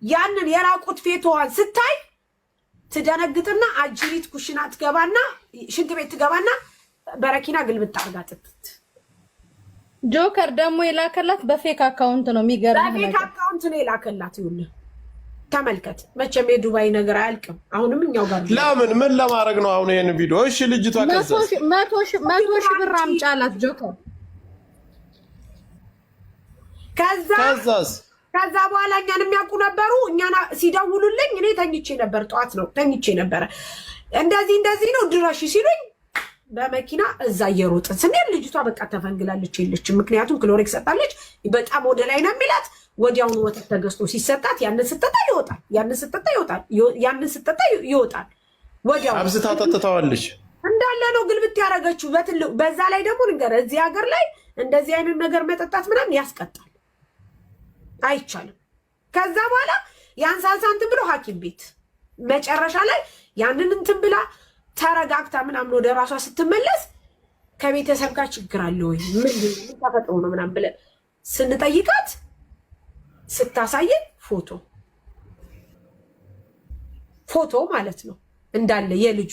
ያንን የራቁት ፌቶዋን ስታይ ትደነግጥና አጅሪት ኩሽና ትገባና ሽንት ቤት ትገባና በረኪና ግልብጥ አርጋ ጥጥት። ጆከር ደግሞ የላከላት በፌክ አካውንት ነው። የሚገርም በፌክ አካውንት ነው የላከላት። ይኸውልህ ተመልከት። መቼም የዱባይ ነገር አያልቅም። አሁንም እኛው ጋር ለምን ምን ለማድረግ ነው አሁን ይሄን ቪዲዮ? እሺ ልጅቷ መቶ ሺህ ብር አምጫላት ጆከር። ከዛ በኋላ እኛን የሚያውቁ ነበሩ። እኛን ሲደውሉልኝ እኔ ተኝቼ ነበር፣ ጠዋት ነው ተኝቼ ነበረ። እንደዚህ ነው ድረሽ ሲሉኝ በመኪና እዛ እየሮጥን ስንሄድ ልጅቷ በቃ ተፈንግላለች የለችም። ምክንያቱም ክሎሬክስ ሰጣለች። በጣም ወደ ላይ ነው የሚላት። ወዲያውኑ ወተት ተገዝቶ ሲሰጣት ያንን ስትጠጣ ይወጣል፣ ያንን ስትጠጣ ይወጣል። ወዲያውኑ አብዝታ ጠጥተዋለች እንዳለ ነው ግልብት ያደረገችው በትልቁ። በዛ ላይ ደግሞ ንገረ እዚህ ሀገር ላይ እንደዚህ አይነት ነገር መጠጣት ምናምን ያስቀጣል፣ አይቻልም። ከዛ በኋላ ያንሳንሳ እንትን ብሎ ሐኪም ቤት መጨረሻ ላይ ያንን እንትን ብላ ተረጋግታ ምናምን ወደ ራሷ ስትመለስ ከቤተሰብ ጋር ችግር አለ ወይ ምን ተፈጥሮ ነው ምናምን ብለን ስንጠይቃት ስታሳየን ፎቶ ማለት ነው እንዳለ የልጁ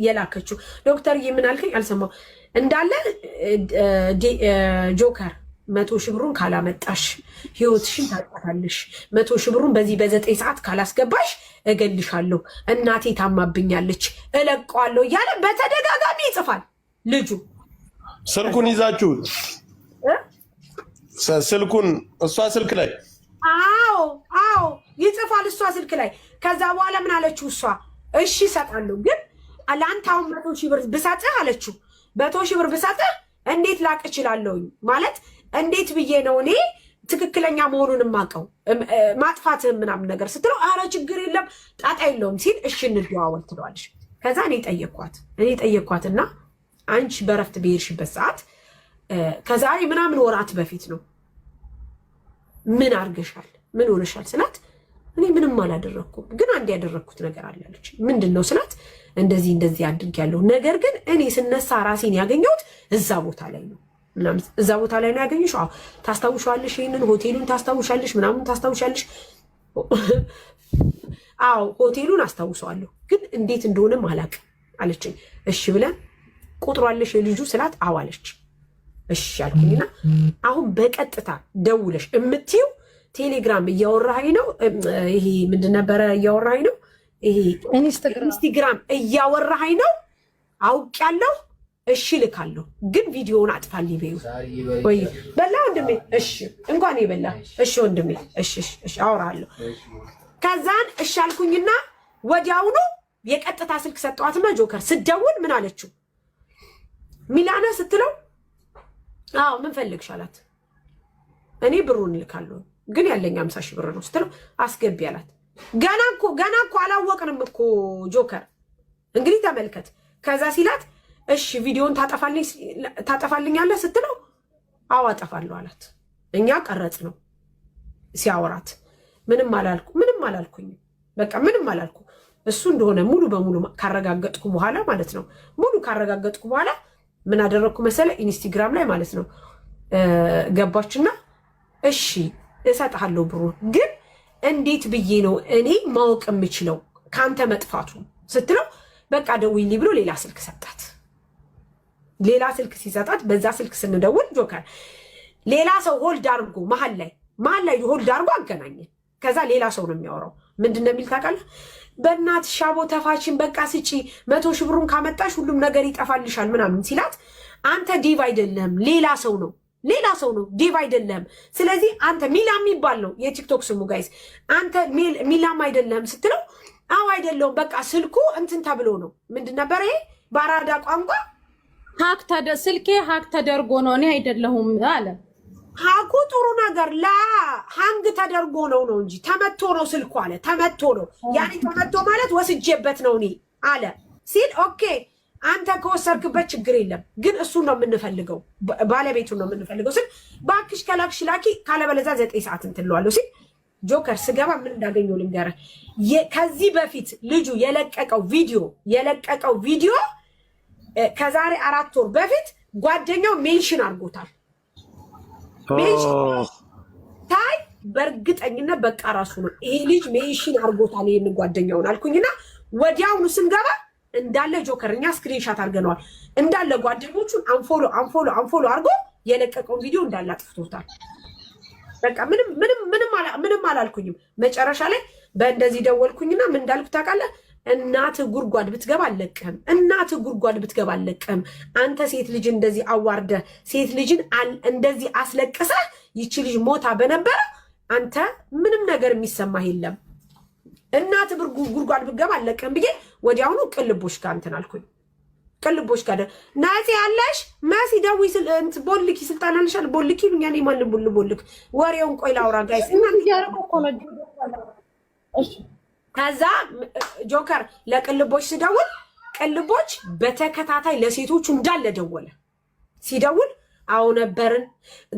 የላከችው። ዶክተር ምን አልከኝ አልሰማው። እንዳለ ጆከር 100 ሺህ ብሩን ካላመጣሽ ህይወትሽን ታጣታለሽ። 100 ሺህ ብሩን በዚህ በ9 ሰዓት ካላስገባሽ እገልሻለሁ፣ እናቴ ታማብኛለች፣ እለቀዋለሁ እያለ በተደጋጋሚ ይጽፋል ልጁ። ስልኩን ይዛችሁ ስልኩን እሷ ስልክ ላይ አዎ ይጽፋል እሷ ስልክ ላይ። ከዛ በኋላ ምን አለችው እሷ? እሺ እሰጣለሁ፣ ግን ለአንተ አሁን 100 ሺህ ብር ብሰጥህ አለችው። 100 ሺህ ብር ብሰጥህ እንዴት ላቅ እችላለሁኝ? ማለት እንዴት ብዬ ነው እኔ ትክክለኛ መሆኑን የማውቀው ማጥፋትህን ምናምን ነገር ስትለው፣ አረ ችግር የለም ጣጣ የለውም ሲል እሺ እንደዋወል ትለዋለች። ከዛ እኔ ጠየኳትና አንቺ በረፍት ብሄድሽበት ሰዓት ከዛሬ ምናምን ወራት በፊት ነው ምን አርገሻል? ምን ሆነሻል ስላት እኔ ምንም አላደረኩም፣ ግን አንድ ያደረኩት ነገር አለች። ምንድነው ስላት እንደዚህ አድርጊያለሁ፣ ነገር ግን እኔ ስነሳ ራሴን ያገኘሁት እዛ ቦታ ላይ ነው። እዛ ቦታ ላይ ነው ያገኘሽው? አዎ። ታስታውሻለሽ? ይሄንን ሆቴሉን ታስታውሻለሽ? ምናምን ታስታውሻለሽ? አዎ ሆቴሉን አስታውሰዋለሁ፣ ግን እንዴት እንደሆነም አላውቅም አለችኝ። እሺ ብለን ቁጥሯለሽ የልጁ ስላት አዎ አለች። እሺ አልኩኝና አሁን በቀጥታ ደውለሽ እምትይው ቴሌግራም እያወራኸኝ ነው። ይሄ ምንድን ነበረ እያወራኸኝ ነው? ይሄ ኢንስታግራም እያወራኸኝ ነው። አውቄያለሁ። እሺ ልካለሁ፣ ግን ቪዲዮውን አጥፋልኝ በይው ወይ በላ ወንድሜ። እሺ እንኳን ይበላ። እሺ ወንድሜ፣ እሺ አወራለሁ። ከዛን እሺ አልኩኝና ወዲያውኑ የቀጥታ ስልክ ሰጠዋትና ጆከር ስደውል ምን አለችው? ሚላና ስትለው አዎ ምን ፈልግሽ አላት። እኔ ብሩን ልካለሁ ግን ያለኝ 50 ሺህ ብር ነው ስትለው አስገቢ አላት። ገና እኮ አላወቅንም እኮ ጆከር። እንግዲህ ተመልከት። ከዛ ሲላት እሺ ቪዲዮን ታጠፋልኛለህ ስትለው አዎ አጠፋለሁ አላት። እኛ ቀረጽ ነው ሲያወራት ምንም አላልኩኝ። በቃ ምንም አላልኩ። እሱ እንደሆነ ሙሉ በሙሉ ካረጋገጥኩ በኋላ ማለት ነው ምን አደረግኩ መሰለ? ኢንስታግራም ላይ ማለት ነው ገባችና እሺ እሰጥሃለሁ ብሩ፣ ግን እንዴት ብዬ ነው እኔ ማወቅ የምችለው ከአንተ መጥፋቱ ስትለው በቃ ደውይልኝ ብሎ ሌላ ስልክ ሰጣት። ሌላ ስልክ ሲሰጣት በዛ ስልክ ስንደውል ጆከር ሌላ ሰው ሆልድ አድርጎ መሀል ላይ ሆልድ አድርጎ አገናኘን። ከዛ ሌላ ሰው ነው የሚያወራው። ምንድን ነው የሚል ታውቃለህ? በእናት ሻቦ ተፋችን በቃ ስጪ 100 ሺህ ብሩን ካመጣሽ ሁሉም ነገር ይጠፋልሻል ምናምን ሲላት፣ አንተ ዲቭ አይደለም ሌላ ሰው ነው ዲቭ አይደለም። ስለዚህ አንተ ሚላ የሚባል ነው የቲክቶክ ስሙ ጋይስ። አንተ ሚላም አይደለም ስትለው አዎ አይደለውም በቃ ስልኩ እንትን ተብሎ ነው። ምንድን ነበር ይሄ በአራዳ ቋንቋ ስልኬ ሀክ ተደርጎ ነው እኔ አይደለሁም አለ። ሀኩ ጥሩ ነገር ሀንግ ተደርጎ ነው እንጂ ተመቶ ነው ስልኩ አለ። ተመቶ ነው ያኔ ተመቶ ማለት ወስጄበት ነው እኔ አለ ሲል ኦኬ አንተ ከወሰርክበት ችግር የለም፣ ግን እሱን ነው የምንፈልገው፣ ባለቤቱን ነው የምንፈልገው ስል ባክሽ ከላክሽ ላኪ ካለበለዛ 9 ሰዓት እንትለዋለሁ ሲል ጆከር ስገባ ምን እንዳገኘው ልንገርህ። ከዚህ በፊት ልጁ የለቀቀው ቪዲዮ ከዛሬ 4 ወር በፊት ጓደኛው ሜንሽን አድርጎታል። ታይ በእርግጠኝነት በቃ ራሱ ነው ይሄ ልጅ ሜንሽን አድርጎታል ይሄን ጓደኛውን አልኩኝና ወዲያውኑ ስንገባ እንዳለ ጆከርኛ ስክሪንሻት አድርገነዋል እንዳለ ጓደኞቹን አንፎሎ አድርጎ የለቀቀውን ቪዲዮ እንዳለ አጥፍቶታል። በቃ ምንም አላልኩኝም። መጨረሻ ላይ በእንደዚህ ደወልኩኝና ምን እንዳልኩ ታውቃለህ? እናት ጉድጓድ ብትገባ አልለቅህም። አንተ ሴት ልጅ እንደዚህ አዋርደ ሴት ልጅን እንደዚህ አስለቅሰህ ይቺ ልጅ ሞታ በነበረ አንተ ምንም ነገር የሚሰማህ የለም። እናት ጉድጓድ ብትገባ አልለቅህም ብዬ ወዲያውኑ ቅልቦሽ ጋር እንትን አልኩኝ። ቅልቦሽ ጋር ናዚ ያለሽ ማሲ ደዊ ቦልኪ ስልጣን አለሻል ቦልኪ ብኛኔ ማን ቦልክ ወሬውን ቆይ ላውራ ጋይስ እና ያረቁ እኮ ነው። እሺ ከዛ ጆከር ለቅልቦች ሲደውል ቅልቦች በተከታታይ ለሴቶቹ እንዳለ ደወለ። ሲደውል አዎ ነበርን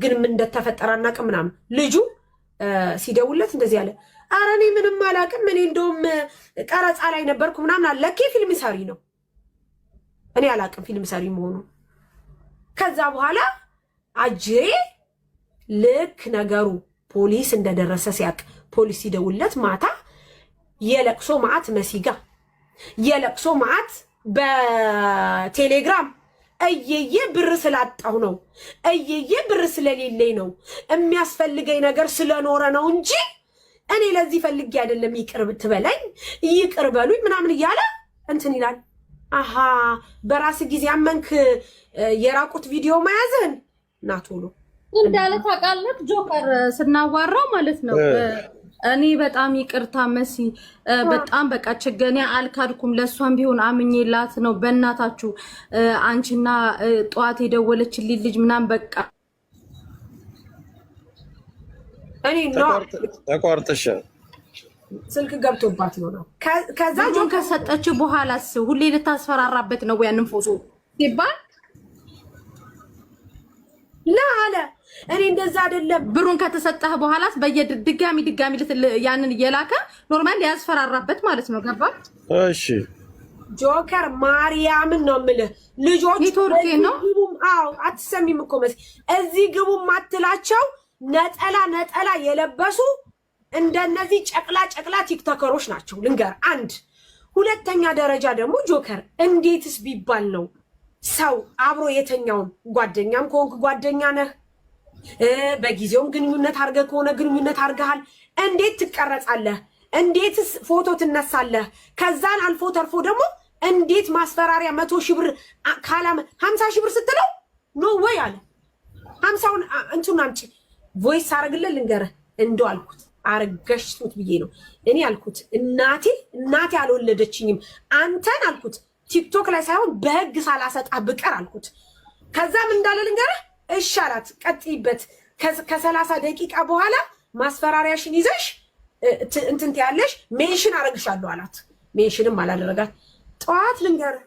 ግን ምን እንደተፈጠረ አናውቅም ምናምን። ልጁ ሲደውልለት እንደዚህ አለ፣ ኧረ እኔ ምንም አላውቅም፣ እኔ እንደውም ቀረጻ ላይ ነበርኩ ምናምን አለ። ለኬ ፊልም ሰሪ ነው፣ እኔ አላውቅም ፊልም ሰሪ መሆኑ። ከዛ በኋላ አጅሬ ልክ ነገሩ ፖሊስ እንደደረሰ ሲያውቅ ፖሊስ ሲደውልለት ማታ የለቅሶ ማዕት መሲጋ የለቅሶ ማዕት በቴሌግራም እየየ ብር ስላጣሁ ነው እየየ ብር ስለሌለኝ ነው የሚያስፈልገኝ ነገር ስለኖረ ነው እንጂ እኔ ለዚህ ፈልጌ አይደለም ይቅር ትበለኝ ይቅር በሉኝ ምናምን እያለ እንትን ይላል። አሃ በራስ ጊዜ አመንክ የራቁት ቪዲዮ መያዝን ናቶሎ እንዳለ ታውቃለህ። ጆከር ስናዋራው ማለት ነው እኔ በጣም ይቅርታ መሲ በጣም በቃ ችግኔ አልካድኩም፣ ለሷም ቢሆን አምኜላት ነው። በእናታችሁ አንቺና ጠዋት የደወለችልኝ ልጅ ምናምን በቃ እኔ ነው ተቋርጠሽ ስልክ ገብቶባት ነው። ከዛ ጆን ከሰጠች በኋላስ ሁሌ ልታስፈራራበት ነው ያንን ፎቶ ሲባል ላለ እኔ እንደዛ አይደለም። ብሩን ከተሰጠህ በኋላስ በየድጋሚ ያንን እየላከ ኖርማል ያስፈራራበት ማለት ነው። ገባ? እሺ ጆከር ማርያምን ነው የምልህ። ልጆች ኔትወርክ ነው። አዎ አትሰሚም እኮ መስ እዚህ ግቡ ማትላቸው ነጠላ የለበሱ እንደነዚህ ጨቅላ ቲክቶከሮች ናቸው። ልንገር አንድ ሁለተኛ ደረጃ ደግሞ ጆከር እንዴትስ ቢባል ነው ሰው አብሮ የተኛውን ጓደኛም ከሆንክ ጓደኛ ነህ በጊዜውም ግንኙነት አድርገህ ከሆነ ግንኙነት አድርገሃል። እንዴት ትቀረጻለህ? እንዴትስ ፎቶ ትነሳለህ? ከዛን አልፎ ተርፎ ደግሞ እንዴት ማስፈራሪያ 100 ሺህ ብር ካላም 50 ሺህ ብር ስትለው ኖ ወይ አለ 50ውን እንቱን አምጪ ቮይስ አረግልህ ልንገርህ እንደው አልኩት አረጋሽቱት ብዬ ነው እኔ አልኩት እናቴ አልወለደችኝም አንተን አልኩት ቲክቶክ ላይ ሳይሆን በህግ ሳላሰጣ ብቀር አልኩት። ከዛም እንዳለ ልንገርህ እሺ አላት። ቀጥይበት ከ30 ደቂቃ በኋላ ማስፈራሪያሽን ይዘሽ እንትን ትያለሽ ሜንሽን አረግሻለሁ አላት። ሜንሽንም አላደረጋት። ጠዋት ልንገርህ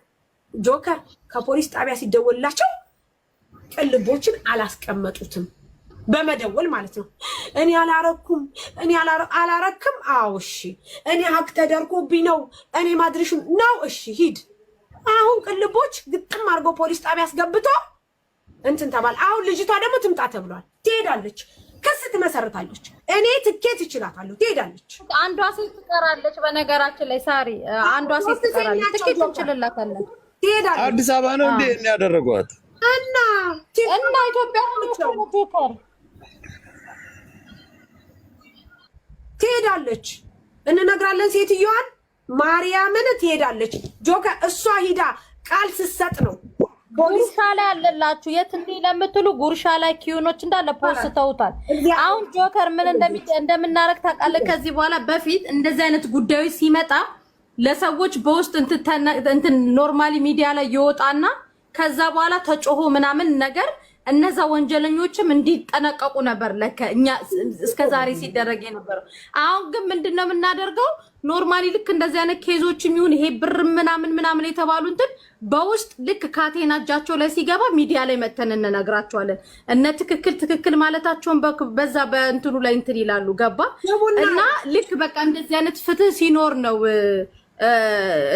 ጆከር ከፖሊስ ጣቢያ ሲደወልላቸው ቅልቦችን አላስቀመጡትም በመደወል ማለት ነው። እኔ አላረኩም አዎ እሺ እኔ ሀቅ ተደርጎብኝ ነው እኔ ማድረሽ ነው እሺ ሂድ። አሁን ቅልቦች ግጥም አድርጎ ፖሊስ ጣቢያ አስገብቶ እንትን ተባለ። አሁን ልጅቷ ደግሞ ትምጣ ተብሏል። ትሄዳለች፣ ክስ ትመሰርታለች። እኔ ትኬት እችላታለሁ። ትሄዳለች። አንዷ ሴት ትቀራለች። በነገራችን ላይ ሳሪ አንዷ ሴት ትቀራለች። ትኬት እንችልላታለን። ትሄዳለች። አዲስ አበባ ነው እንዴ ያደረጓት? እና ኢትዮጵያ ነው ጆከር ትሄዳለች። እንነግራለን ሴትዮዋን ማርያምን ትሄዳለች። ጆከር እሷ ሂዳ ቃል ስትሰጥ ነው ጉርሻ ላይ አለላችሁ። የት እንዲህ ለምትሉ ጉርሻ ላይ ኪዩኖች እንዳለ ፖስተውታል። አሁን ጆከር ምን እንደምናረግ ታውቃለህ? ከዚህ በኋላ በፊት እንደዚህ አይነት ጉዳዮች ሲመጣ ለሰዎች በውስጥ እንትን ኖርማሊ ሚዲያ ላይ ይወጣና ከዛ በኋላ ተጮሆ ምናምን ነገር እነዛ ወንጀለኞችም እንዲጠነቀቁ ነበር ለከኛ እስከዛሬ ሲደረግ የነበረው። አሁን ግን ምንድነው የምናደርገው? ኖርማሊ ልክ እንደዚህ አይነት ኬዞችም ይሁን ይሄ ብር ምናምን የተባሉ እንትን በውስጥ ልክ ካቴና እጃቸው ላይ ሲገባ ሚዲያ ላይ መተን እንነግራቸዋለን። እነ ትክክል ማለታቸውን በዛ በእንትኑ ላይ እንትን ይላሉ። ገባ? እና ልክ በቃ እንደዚህ አይነት ፍትህ ሲኖር ነው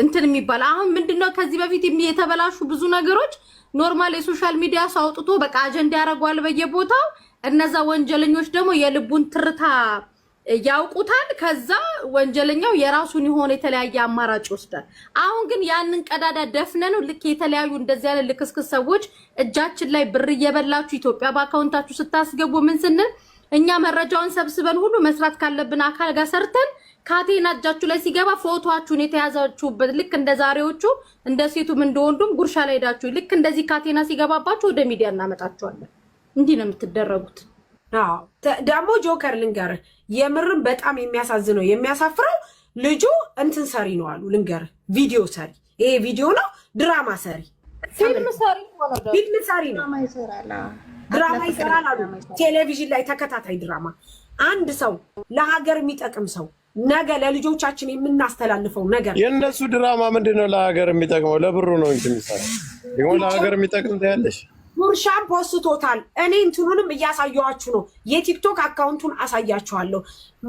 እንትን የሚባል። አሁን ምንድነው ከዚህ በፊት የተበላሹ ብዙ ነገሮች ኖርማል የሶሻል ሚዲያ ሳውጥቶ በቃ አጀንዳ ያደርጓል በየቦታው። እነዛ ወንጀለኞች ደግሞ የልቡን ትርታ ያውቁታል። ከዛ ወንጀለኛው የራሱን የሆነ የተለያየ አማራጭ ይወስዳል። አሁን ግን ያንን ቀዳዳ ደፍነነው ልክ የተለያዩ እንደዚህ አይነት ልክስክስ ሰዎች እጃችን ላይ ብር እየበላችሁ ኢትዮጵያ በአካውንታችሁ ስታስገቡ ምን ስንል እኛ መረጃውን ሰብስበን ሁሉ መስራት ካለብን አካል ጋር ሰርተን ካቴና እጃችሁ ላይ ሲገባ ፎቶአችሁን የተያዛችሁበት ልክ እንደ ዛሬዎቹ እንደ ሴቱም እንደወንዱም ጉርሻ ላይ ሄዳችሁ ልክ እንደዚህ ካቴና ሲገባባችሁ ወደ ሚዲያ እናመጣችኋለን። እንዲህ ነው የምትደረጉት። ደግሞ ጆከር ልንገርህ፣ የምርም በጣም የሚያሳዝነው የሚያሳፍረው ልጁ እንትን ሰሪ ነው አሉ። ልንገርህ፣ ቪዲዮ ሰሪ፣ ይሄ ቪዲዮ ነው ድራማ ሰሪ፣ ፊልም ሰሪ ነው፣ ድራማ ይሰራል አሉ። ቴሌቪዥን ላይ ተከታታይ ድራማ። አንድ ሰው ለሀገር የሚጠቅም ሰው ነገ ለልጆቻችን የምናስተላልፈው ነገር የእነሱ ድራማ ምንድነው? ለሀገር የሚጠቅመው ለብሩ ነው እንጂ የሚሰራው ይሁን ለሀገር የሚጠቅም ታያለሽ። ጉርሻን ፖስቶታል። እኔ እንትኑንም እያሳየኋችሁ ነው። የቲክቶክ አካውንቱን አሳያችኋለሁ።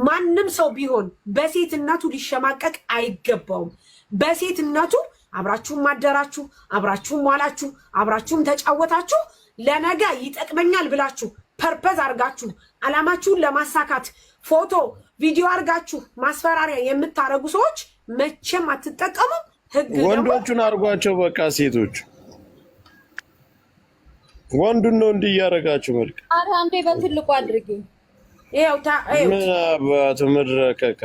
ማንም ሰው ቢሆን በሴትነቱ ሊሸማቀቅ አይገባውም። በሴትነቱ አብራችሁም ማደራችሁ፣ አብራችሁም ዋላችሁ፣ አብራችሁም ተጫወታችሁ፣ ለነገ ይጠቅመኛል ብላችሁ ፐርፐዝ አርጋችሁ አላማችሁን ለማሳካት ፎቶ ቪዲዮ አርጋችሁ ማስፈራሪያ የምታረጉ ሰዎች መቼም አትጠቀሙም። ህግ ወንዶቹን አርጓቸው በቃ ሴቶች ወንዱን ነው እንዲያረጋችሁ መልክ አረ አንዴ በትልቁ አድርጊ። ይሄው ምን አባቱ ምድረከካ